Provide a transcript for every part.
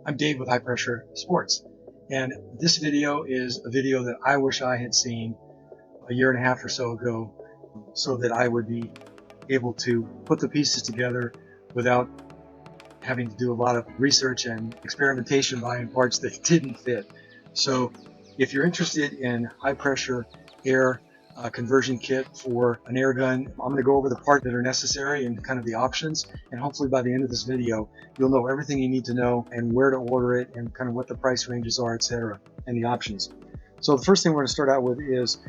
I'm Dave with High Pressure Sports, and this video is a video that I wish I had seen a year and a half or so ago, so that I would be able to put the pieces together without having to do a lot of research and experimentation buying parts that didn't fit. So if you're interested in high pressure air conversion kit for an air gun, I'm going to go over the parts that are necessary and kind of the options, and hopefully by the end of this video you'll know everything you need to know and where to order it and kind of what the price ranges are, etc., and the options. So the first thing we're going to start out with is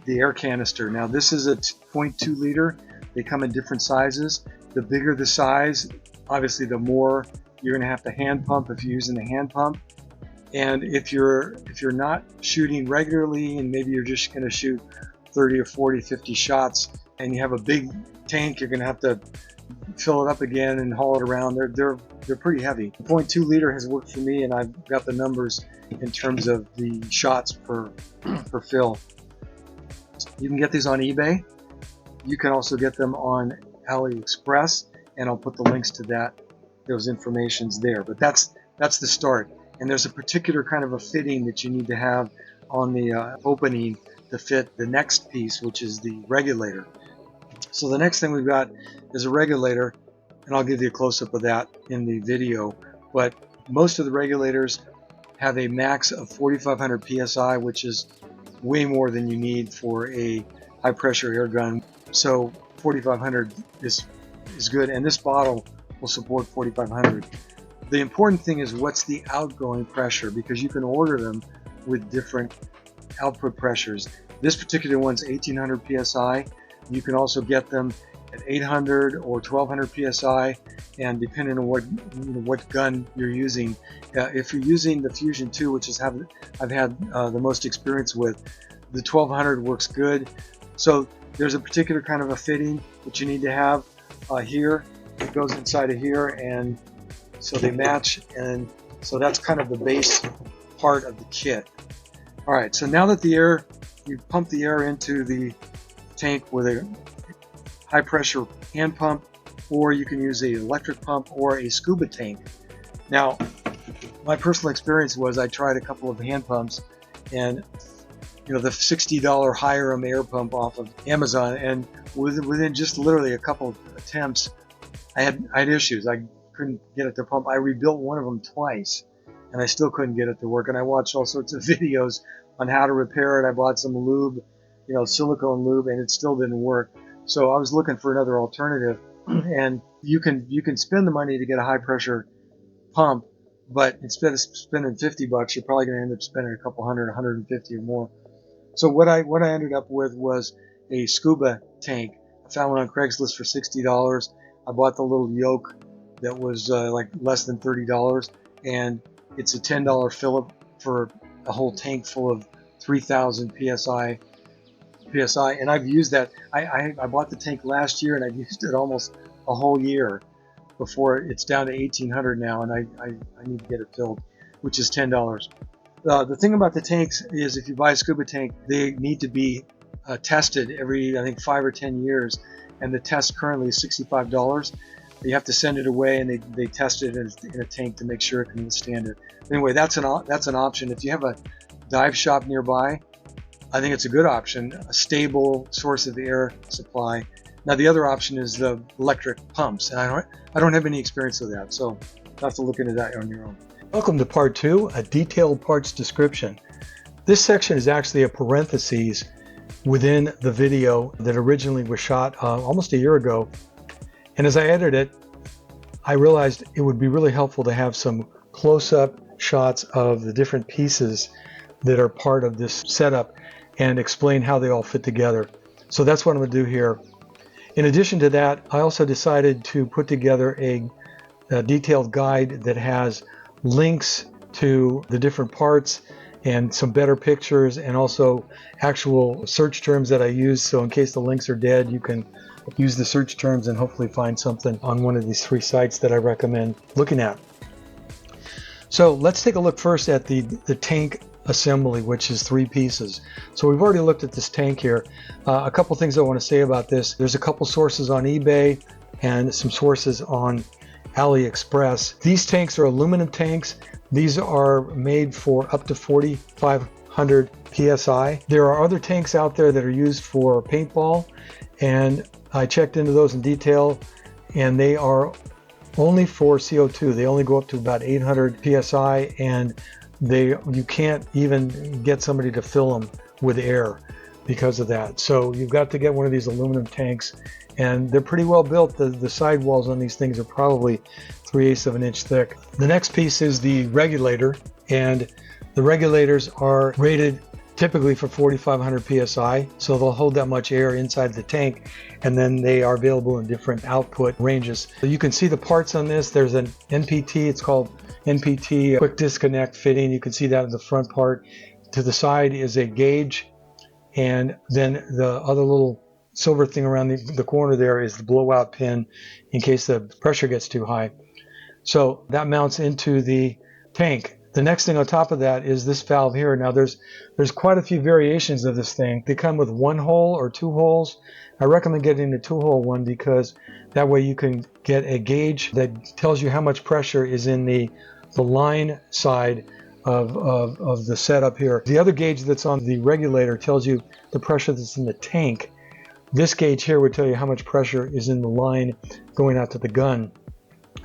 the air canister. Now this is a 0.2 liter. They come in different sizes. The bigger the size, obviously the more you're going to have to hand pump if you're using the hand pump. And if you're not shooting regularly and maybe you're just going to shoot 30 or 40, 50 shots and you have a big tank, you're going to have to fill it up again and haul it around. They're pretty heavy. The 0.2 liter has worked for me, and I've got the numbers in terms of the shots per fill. You can get these on eBay. You can also get them on AliExpress, and I'll put the links to those informations there. But that's the start. And there's a particular kind of a fitting that you need to have on the opening to fit the next piece, which is the regulator. So the next thing we've got is a regulator, and I'll give you a close-up of that in the video. But most of the regulators have a max of 4,500 psi, which is way more than you need for a high-pressure air gun. So 4,500 is good, and this bottle will support 4,500. The important thing is what's the outgoing pressure, because you can order them with different output pressures. This particular one's 1,800 psi. You can also get them at 800 or 1,200 psi, and depending on what gun you're using. If you're using the Fusion 2, which is I've had the most experience with, the 1,200 works good. So there's a particular kind of a fitting that you need to have here. It goes inside of here, and so they match, and so that's kind of the base part of the kit. All right, so now that you pump the air into the tank with a high pressure hand pump, or you can use an electric pump or a scuba tank. Now, my personal experience was I tried a couple of hand pumps, and the $60 Hiram air pump off of Amazon, and within just literally a couple of attempts, I had issues. I couldn't get it to pump. I rebuilt one of them twice, and I still couldn't get it to work. And I watched all sorts of videos on how to repair it. I bought some lube, silicone lube, and it still didn't work. So I was looking for another alternative. And you can spend the money to get a high pressure pump, but instead of spending $50, you're probably going to end up spending a couple hundred, 150 or more. So what I ended up with was a scuba tank. I found one on Craigslist for $60. I bought the little yoke that was like less than $30, and it's a $10 fill-up for a whole tank full of 3,000 psi, and I've used that. I bought the tank last year, and I've used it almost a whole year before it's down to 1,800 now, and I need to get it filled, which is $10. The thing about the tanks is if you buy a scuba tank, they need to be tested every, I think, 5 or 10 years, and the test currently is $65. You have to send it away, and they test it in a tank to make sure it can withstand it. Anyway, that's an option. If you have a dive shop nearby, I think it's a good option, a stable source of air supply. Now the other option is the electric pumps, and I don't have any experience with that, so you'll have to look into that on your own. Welcome to part 2, a detailed parts description. This section is actually a parentheses within the video that originally was shot almost a year ago. And as I edited it, I realized it would be really helpful to have some close-up shots of the different pieces that are part of this setup and explain how they all fit together. So that's what I'm going to do here. In addition to that, I also decided to put together a detailed guide that has links to the different parts and some better pictures, and also actual search terms that I use. So in case the links are dead, you can use the search terms and hopefully find something on one of these 3 sites that I recommend looking at. So let's take a look first at the tank assembly, which is 3 pieces. So we've already looked at this tank here. A couple things I want to say about this. There's a couple sources on eBay and some sources on AliExpress. These tanks are aluminum tanks. These are made for up to 4,500 PSI. There are other tanks out there that are used for paintball, and I checked into those in detail, and they are only for CO2. They only go up to about 800 PSI, and you can't even get somebody to fill them with air because of that. So you've got to get one of these aluminum tanks, and they're pretty well built. The sidewalls on these things are probably 3/8 of an inch thick. The next piece is the regulator, and the regulators are rated typically for 4,500 PSI, so they'll hold that much air inside the tank, and then they are available in different output ranges. So you can see the parts on this. There's an NPT, it's called NPT quick disconnect fitting. You can see that in the front part. To the side is a gauge, and then the other little silver thing around the corner there is the blowout pin in case the pressure gets too high. So that mounts into the tank. The next thing on top of that is this valve here. Now there's quite a few variations of this thing. They come with 1 hole or 2 holes. I recommend getting the 2-hole one because that way you can get a gauge that tells you how much pressure is in the line side of the setup here. The other gauge that's on the regulator tells you the pressure that's in the tank. This gauge here would tell you how much pressure is in the line going out to the gun.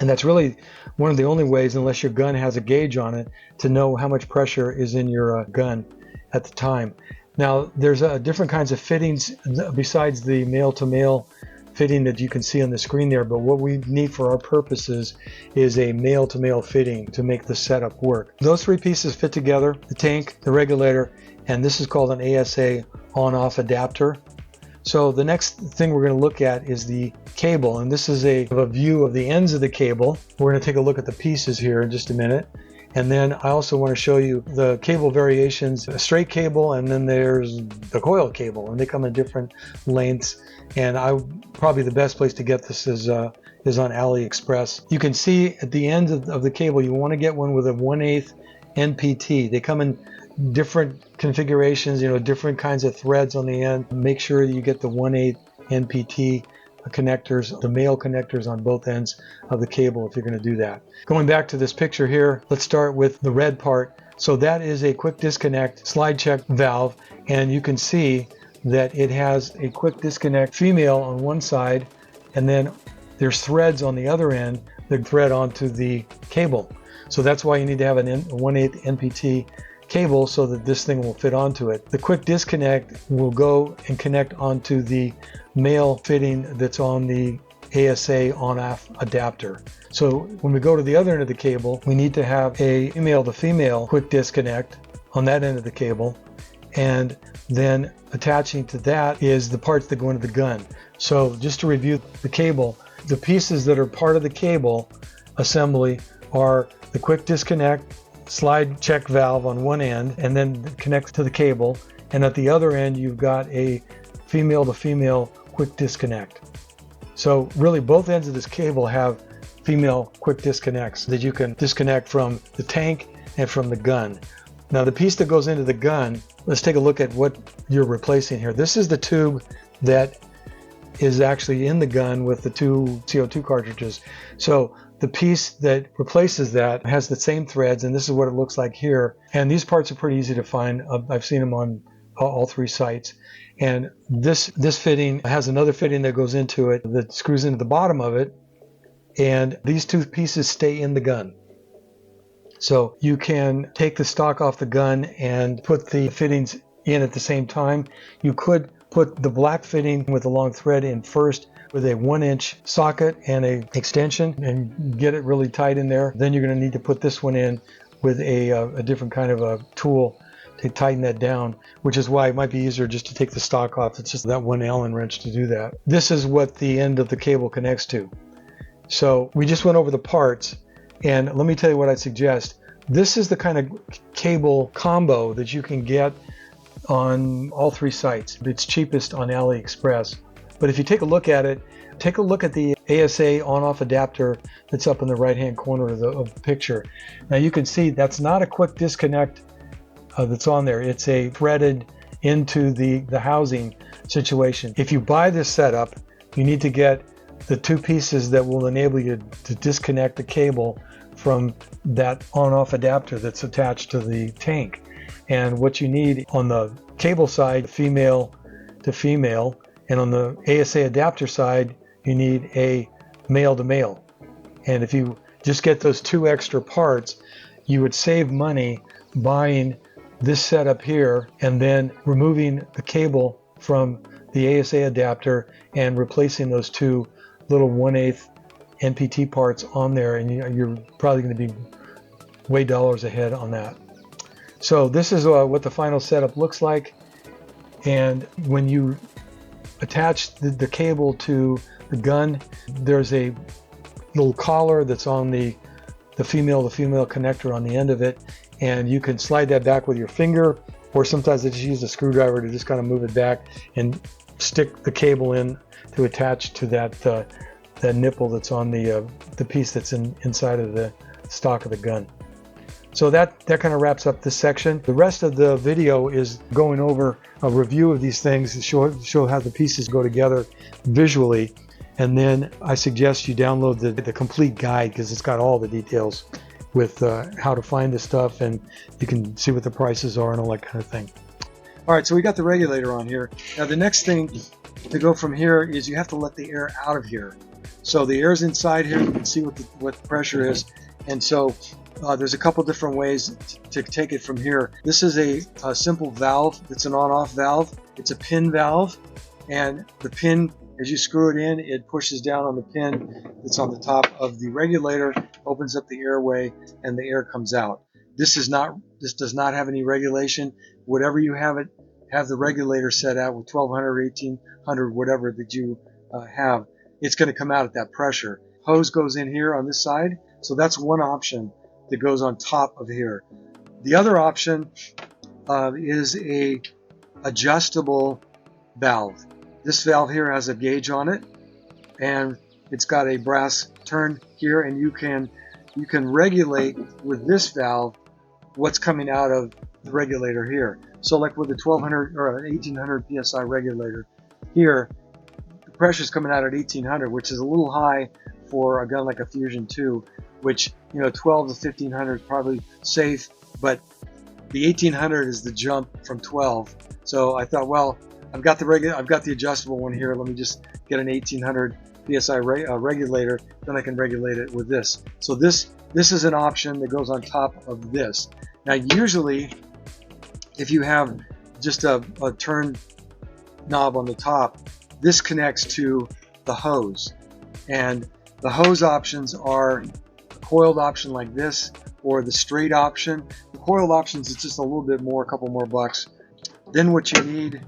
And that's really one of the only ways, unless your gun has a gauge on it, to know how much pressure is in your gun at the time. Now, there's different kinds of fittings besides the male-to-male fitting that you can see on the screen there, but what we need for our purposes is a male-to-male fitting to make the setup work. Those 3 pieces fit together, the tank, the regulator, and this is called an ASA on-off adapter. So the next thing we're going to look at is the cable, and this is a view of the ends of the cable. We're going to take a look at the pieces here in just a minute, and then I also want to show you the cable variations, a straight cable, and then there's the coil cable, and they come in different lengths. And probably the best place to get this is on AliExpress. You can see at the end of the cable, you want to get one with a 1/8 NPT. They come in different configurations, different kinds of threads on the end. Make sure that you get the 1/8 NPT connectors, the male connectors on both ends of the cable if you're going to do that. Going back to this picture here, let's start with the red part. So that is a quick disconnect slide check valve, and you can see that it has a quick disconnect female on one side, and then there's threads on the other end that thread onto the cable. So that's why you need to have a 1/8 NPT cable so that this thing will fit onto it. The quick disconnect will go and connect onto the male fitting that's on the ASA on-off adapter. So when we go to the other end of the cable, we need to have a female to female quick disconnect on that end of the cable, and then attaching to that is the parts that go into the gun. So just to review the cable, the pieces that are part of the cable assembly are the quick disconnect slide check valve on one end, and then connects to the cable, and at the other end you've got a female to female quick disconnect. So really both ends of this cable have female quick disconnects that you can disconnect from the tank and from the gun. Now the piece that goes into the gun, let's take a look at what you're replacing here. This is the tube that is actually in the gun with the 2 CO2 cartridges. So the piece that replaces that has the same threads, and this is what it looks like here. And these parts are pretty easy to find. I've seen them on all 3 sites. And this fitting has another fitting that goes into it that screws into the bottom of it, and these 2 pieces stay in the gun. So you can take the stock off the gun and put the fittings in at the same time. You could put the black fitting with the long thread in first with a 1-inch socket and a extension and get it really tight in there. Then you're going to need to put this one in with a different kind of a tool to tighten that down, which is why it might be easier just to take the stock off. It's just that 1 Allen wrench to do that. This is what the end of the cable connects to. So we just went over the parts, and let me tell you what I'd suggest. This is the kind of cable combo that you can get on all 3 sites. It's cheapest on AliExpress. But if you take a look at it, take a look at the ASA on-off adapter that's up in the right-hand corner of the picture. Now you can see that's not a quick disconnect that's on there. It's a threaded into the housing situation. If you buy this setup, you need to get the two pieces that will enable you to disconnect the cable from that on-off adapter that's attached to the tank. And what you need on the cable side, female to female, and on the ASA adapter side, you need a male to male. And if you just get those two extra parts, you would save money buying this setup here and then removing the cable from the ASA adapter and replacing those two little 1/8 NPT parts on there, and you're probably going to be way dollars ahead on that. So this is what the final setup looks like. And when you attach the cable to the gun, there's a little collar that's on the female to female connector on the end of it, and you can slide that back with your finger, or sometimes they just use a screwdriver to just kind of move it back and stick the cable in to attach to that nipple that's on the piece that's inside of the stock of the gun. So that kind of wraps up this section. The rest of the video is going over a review of these things to show how the pieces go together visually. And then I suggest you download the complete guide, because it's got all the details with how to find this stuff, and you can see what the prices are and all that kind of thing. All right, so we got the regulator on here. Now the next thing to go from here is you have to let the air out of here. So the air's inside here. You can see what the pressure is. And so there's a couple different ways to take it from here. This is a simple valve. It's an on-off valve. It's a pin valve, and the pin, as you screw it in, it pushes down on the pin that's on the top of the regulator, opens up the airway, and the air comes out. This does not have any regulation. Whatever you have the regulator set at with 1200, 1800, whatever that you have, it's going to come out at that pressure. Hose goes in here on this side, so that's one option that goes on top of here. The other option is a adjustable valve. This valve here has a gauge on it, and it's got a brass turn here, and you can regulate with this valve what's coming out of the regulator here. So like with the 1200 or 1800 psi regulator here, the pressure is coming out at 1800, which is a little high for a gun like a Fusion 2, which, 12 to 1500 is probably safe, but the 1800 is the jump from 12. So I thought, well, I've got the adjustable one here. Let me just get an 1800 psi regulator, then I can regulate it with this. So this is an option that goes on top of this. Now usually, if you have just a turn knob on the top, this connects to the hose, and the hose options are a coiled option like this, or the straight option. The coiled options is just a little bit more, a couple more bucks. Then what you need,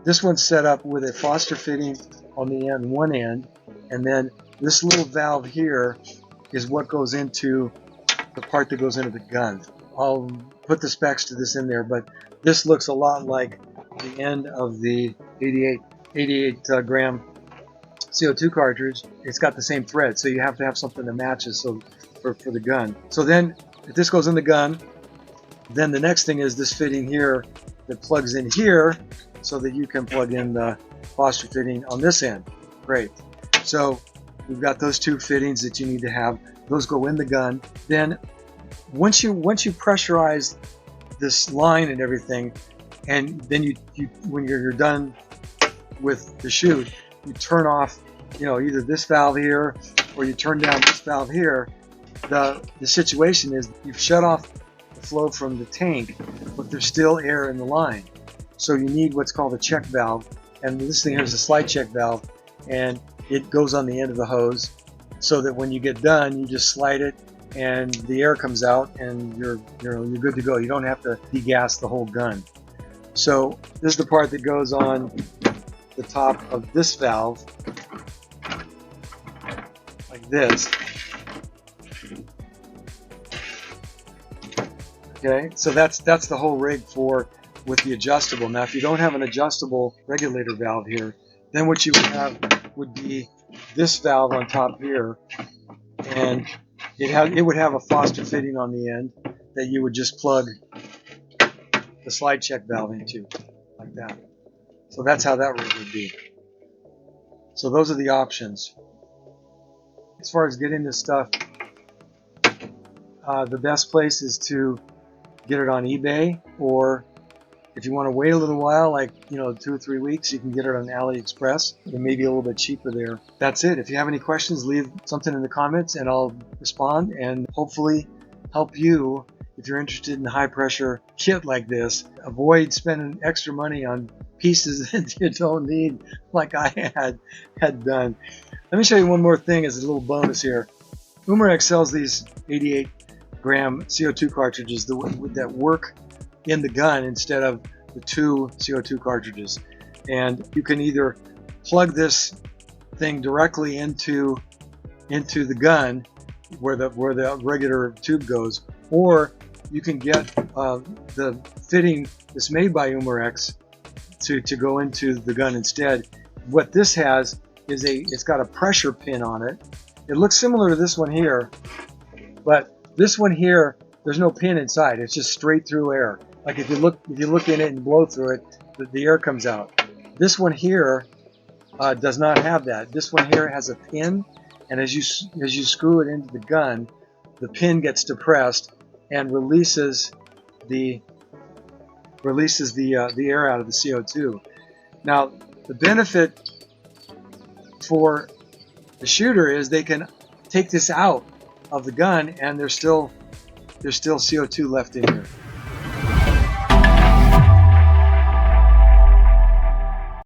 this one's set up with a Foster fitting on the end, one end, and then this little valve here is what goes into the part that goes into the gun. I'll put the specs to this in there, but this looks a lot like the end of the 88 gram CO2 cartridge. It's got the same thread, so you have to have something that matches for the gun. So then if this goes in the gun, then the next thing is this fitting here that plugs in here, so that you can plug in the Foster fitting on this end. Great. So we've got those two fittings that you need to have. Those go in the gun. Then once you pressurize this line and everything, and then you when you're done with the shoot, you turn off, either this valve here or you turn down this valve here. The situation is you've shut off the flow from the tank, but there's still air in the line. So you need what's called a check valve, and this thing here is a slide check valve, and it goes on the end of the hose, so that when you get done, you just slide it, and the air comes out, and you're good to go. You don't have to degas the whole gun. So this is the part that goes on the top of this valve, like this. Okay, so that's the whole rig with the adjustable. Now, if you don't have an adjustable regulator valve here, then what you would have would be this valve on top here, and it would have a Foster fitting on the end that you would just plug the slide check valve into, like that. So that's how that rig would be. So those are the options. As far as getting this stuff, the best place is to get it on eBay, or if you want to wait a little while, like 2 or 3 weeks, you can get it on AliExpress. It may be a little bit cheaper there. That's it. If you have any questions, leave something in the comments and I'll respond and hopefully help you if you're interested in a high pressure kit like this. Avoid spending extra money on pieces that you don't need, like I had done. Let me show you one more thing as a little bonus here. Umarex sells these 88-gram CO2 cartridges that work in the gun instead of the 2 CO2 cartridges. And you can either plug this thing directly into the gun where the regular tube goes, or you can get the fitting that's made by Umarex to go into the gun instead. What this has is it's got a pressure pin on it. It looks similar to this one here, but this one here, there's no pin inside. It's just straight through air. Like if you look in it and blow through it, the air comes out. This one here does not have that. This one here has a pin, and as you screw it into the gun, the pin gets depressed and releases the air out of the CO2. Now, the benefit for the shooter is they can take this out of the gun and there's still CO2 left in here.